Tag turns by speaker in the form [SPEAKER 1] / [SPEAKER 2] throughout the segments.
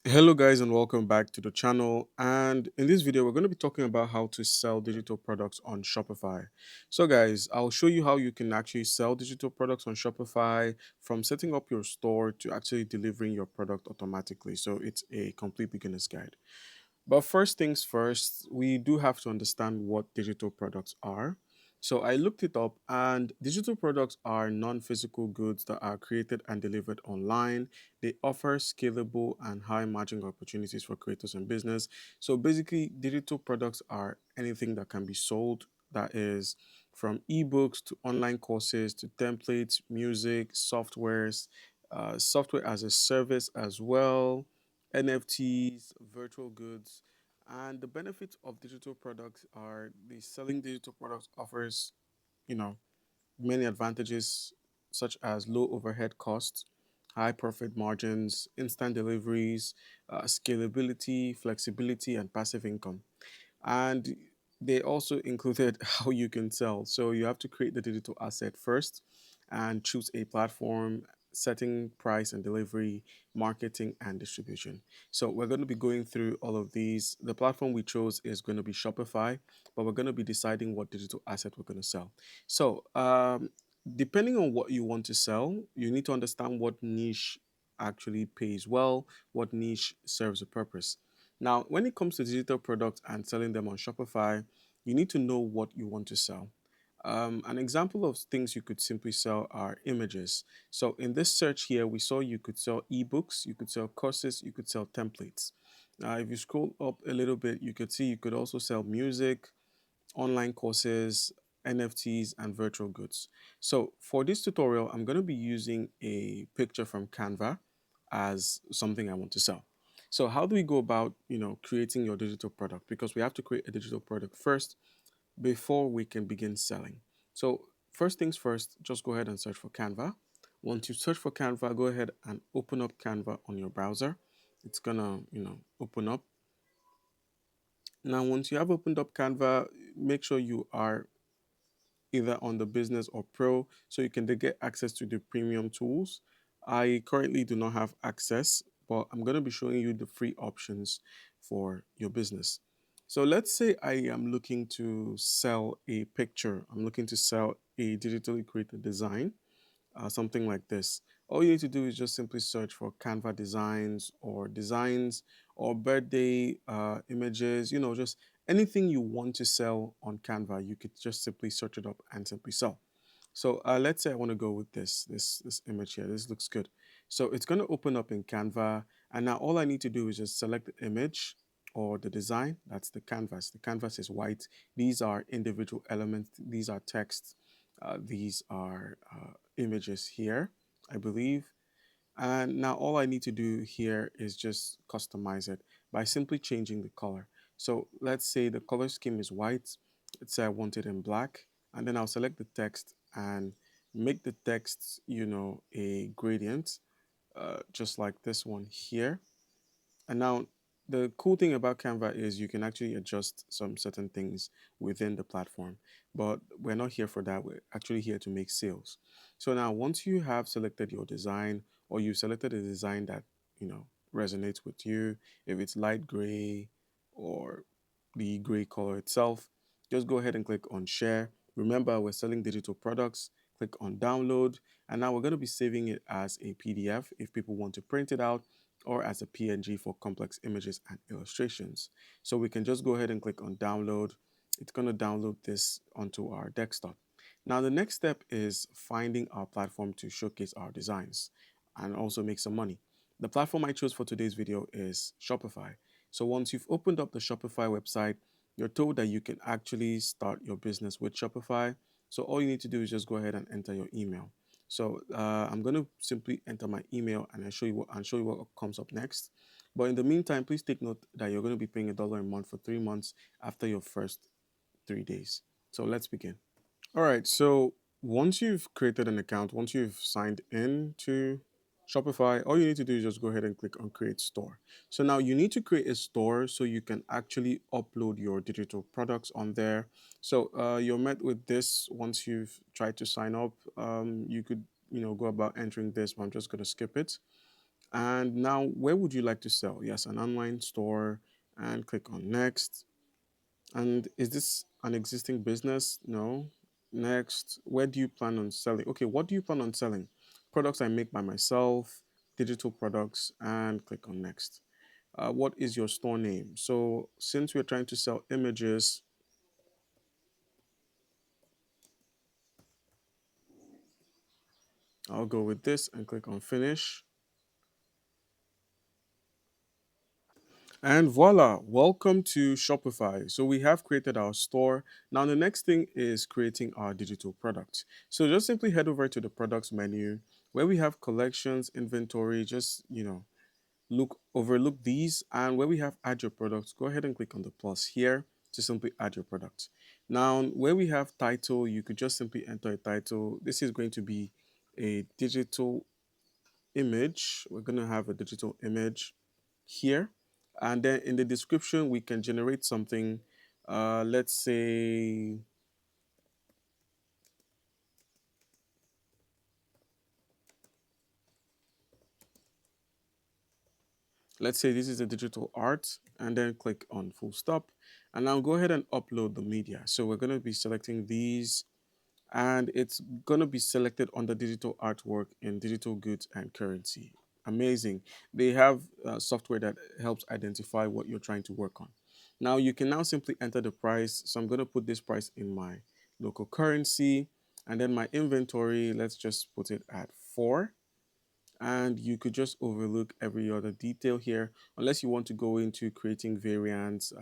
[SPEAKER 1] Hello guys and welcome back to the channel, and in this video we're going to be talking about how to sell digital products on Shopify. So guys, I'll show you how you can actually sell digital products on Shopify, from setting up your store to actually delivering your product automatically. So it's a complete beginner's guide. But first things first, we do have to understand what digital products are. So I looked it up, and digital products are non physical goods that are created and delivered online. They offer scalable and high margin opportunities for creators and business. So basically, digital products are anything that can be sold, that is from ebooks to online courses to templates, music, softwares, software as a service as well, NFTs, virtual goods. And the benefits of digital products are the selling digital products offers, you know, many advantages such as low overhead costs, high profit margins, instant deliveries, scalability, flexibility, and passive income. And they also included how you can sell. So you have to create the digital asset first and choose a platform, setting price and delivery, marketing and distribution. So we're going to be going through all of these. The platform we chose is going to be Shopify, but we're going to be deciding what digital asset we're going to sell. So depending on what you want to sell, you need to understand what niche actually pays well, what niche serves a purpose. Now, when it comes to digital products and selling them on Shopify, you need to know what you want to sell. An example of things you could simply sell are images. So in this search here, we saw you could sell ebooks, you could sell courses, you could sell templates. If you scroll up a little bit, you could see you could also sell music, online courses, NFTs, and virtual goods. So for this tutorial, I'm going to be using a picture from Canva as something I want to sell. So how do we go about, creating your digital product? Because we have to create a digital product first before we can begin selling. So first things first, just go ahead and search for Canva. Once you search for Canva, go ahead and open up Canva on your browser. It's gonna, open up. Now, once you have opened up Canva, make sure you are either on the business or pro so you can get access to the premium tools. I currently do not have access, but I'm going to be showing you the free options for your business. So let's say I am looking to sell a picture. I'm looking to sell a digitally created design, something like this. All you need to do is just simply search for Canva designs or birthday images, just anything you want to sell on Canva. You could just simply search it up and simply sell. So let's say I want to go with this image here. This looks good. So it's going to open up in Canva. And now all I need to do is just select the image or the design. That's the canvas. The canvas is white. These are individual elements. These are text. These are images here, I believe. And now all I need to do here is just customize it by simply changing the color. So let's say the color scheme is white. Let's say I want it in black. And then I'll select the text and make the text, a gradient, just like this one here. And now the cool thing about Canva is you can actually adjust some certain things within the platform. But we're not here for that. We're actually here to make sales. So now once you have selected your design, or you selected a design that, resonates with you, if it's light gray or the gray color itself, just go ahead and click on share. Remember, we're selling digital products. Click on download. And now we're going to be saving it as a PDF if people want to print it out, or as a PNG for complex images and illustrations. So we can just go ahead and click on download. It's going to download this onto our desktop. Now, the next step is finding our platform to showcase our designs and also make some money. The platform I chose for today's video is Shopify. So once you've opened up the Shopify website, you're told that you can actually start your business with Shopify. So all you need to do is just go ahead and enter your email. So I'm going to simply enter my email and I'll show you what comes up next. But in the meantime, please take note that you're going to be paying $1 a month for 3 months after your first 3 days. So let's begin. All right. So once you've created an account, once you've signed in to Shopify, all you need to do is just go ahead and click on create store. So now you need to create a store so you can actually upload your digital products on there. So you're met with this once you've tried to sign up. You could, go about entering this, but I'm just going to skip it. And now, where would you like to sell? Yes, an online store, and click on next. And is this an existing business? No. Next, where do you plan on selling? Okay, what do you plan on selling? Products I make by myself, digital products, and click on next. What is your store name? So, since we're trying to sell images, I'll go with this and click on finish. And voila, welcome to Shopify. So we have created our store. Now the next thing is creating our digital products. So just simply head over to the products menu where we have collections, inventory, just, overlook these, and where we have add your products, go ahead and click on the plus here to simply add your products. Now where we have title, you could just simply enter a title. This is going to be a digital image. We're going to have a digital image here. And then in the description, we can generate something. Let's say, this is a digital art, and then click on full stop. And now go ahead and upload the media. So we're going to be selecting these, and it's going to be selected under digital artwork in digital goods and currency. Amazing. They have software that helps identify what you're trying to work on. Now you can now simply enter the price. So I'm going to put this price in my local currency, and then my inventory, let's just put it at 4. And you could just overlook every other detail here unless you want to go into creating variants,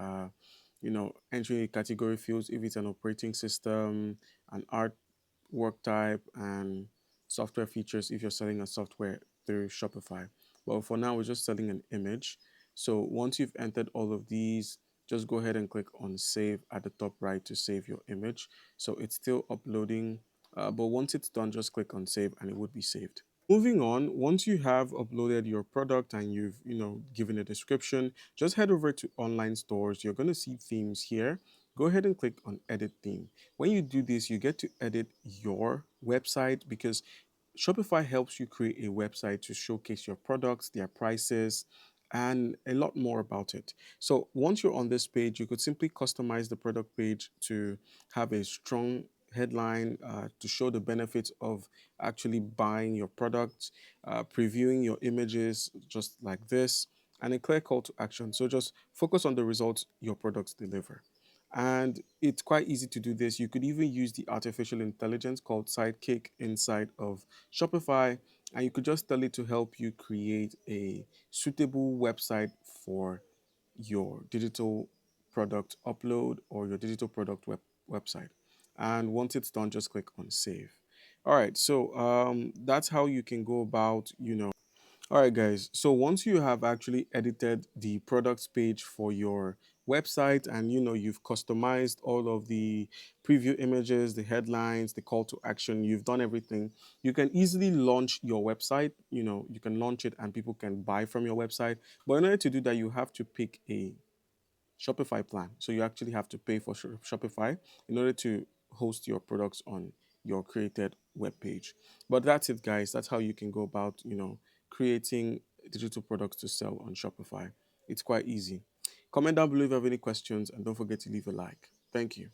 [SPEAKER 1] entering a category fields if it's an operating system, an artwork type, and software features if you're selling a software through Shopify. But for now, we're just selling an image. So once you've entered all of these, just go ahead and click on save at the top right to save your image. So it's still uploading, but once it's done, just click on save and it would be saved. Moving on, once you have uploaded your product and you've, given a description, just head over to online stores. You're going to see themes here. Go ahead and click on edit theme. When you do this, you get to edit your website because Shopify helps you create a website to showcase your products, their prices, and a lot more about it. So once you're on this page, you could simply customize the product page to have a strong headline to show the benefits of actually buying your product, previewing your images just like this, and a clear call to action. So just focus on the results your products deliver. And it's quite easy to do this. You could even use the artificial intelligence called Sidekick inside of Shopify, and you could just tell it to help you create a suitable website for your digital product upload or your digital product website. And once it's done, just click on save. All right, so that's how you can go about, all right, guys. So once you have actually edited the products page for your website and you've customized all of the preview images, the headlines, the call to action, you've done everything, you can easily launch your website. You can launch it and people can buy from your website. But in order to do that, you have to pick a Shopify plan. So you actually have to pay for Shopify in order to host your products on your created web page. But that's it, guys. That's how you can go about, creating digital products to sell on Shopify. It's quite easy. Comment down below if you have any questions and don't forget to leave a like. Thank you.